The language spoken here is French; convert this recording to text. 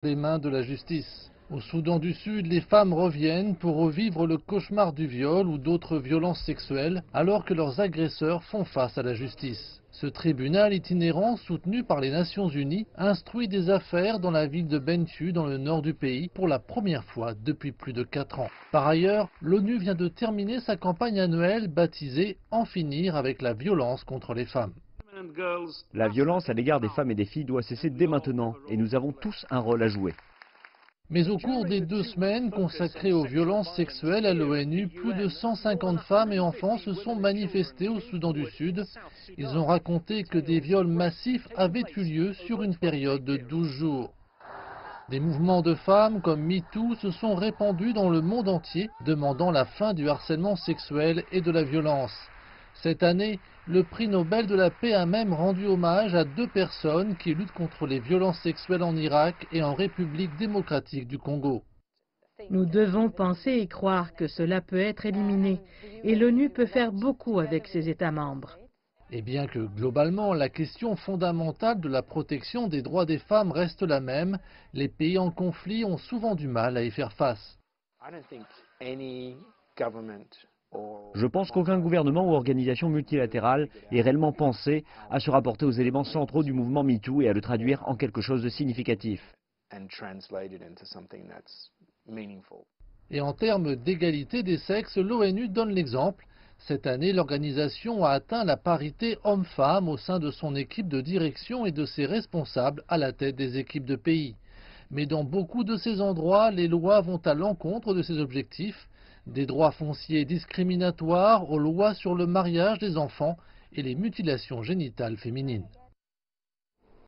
des mains de la justice. Au Soudan du Sud, les femmes reviennent pour revivre le cauchemar du viol ou d'autres violences sexuelles alors que leurs agresseurs font face à la justice. Ce tribunal itinérant, soutenu par les Nations Unies, instruit des affaires dans la ville de Bentiu, dans le nord du pays, pour la première fois depuis plus de 4 ans. Par ailleurs, l'ONU vient de terminer sa campagne annuelle baptisée « En finir avec la violence contre les femmes ». La violence à l'égard des femmes et des filles doit cesser dès maintenant et nous avons tous un rôle à jouer. Mais au cours des 2 semaines consacrées aux violences sexuelles à l'ONU, plus de 150 femmes et enfants se sont manifestés au Soudan du Sud. Ils ont raconté que des viols massifs avaient eu lieu sur une période de 12 jours. Des mouvements de femmes comme MeToo se sont répandus dans le monde entier, demandant la fin du harcèlement sexuel et de la violence. Cette année, le prix Nobel de la paix a même rendu hommage à 2 personnes qui luttent contre les violences sexuelles en Irak et en République démocratique du Congo. Nous devons penser et croire que cela peut être éliminé et l'ONU peut faire beaucoup avec ses États membres. Et bien que globalement la question fondamentale de la protection des droits des femmes reste la même, les pays en conflit ont souvent du mal à y faire face. Je pense qu'aucun gouvernement ou organisation multilatérale est réellement pensé à se rapporter aux éléments centraux du mouvement MeToo et à le traduire en quelque chose de significatif. Et en termes d'égalité des sexes, l'ONU donne l'exemple. Cette année, l'organisation a atteint la parité homme-femme au sein de son équipe de direction et de ses responsables à la tête des équipes de pays. Mais dans beaucoup de ces endroits, les lois vont à l'encontre de ces objectifs, des droits fonciers discriminatoires aux lois sur le mariage des enfants et les mutilations génitales féminines.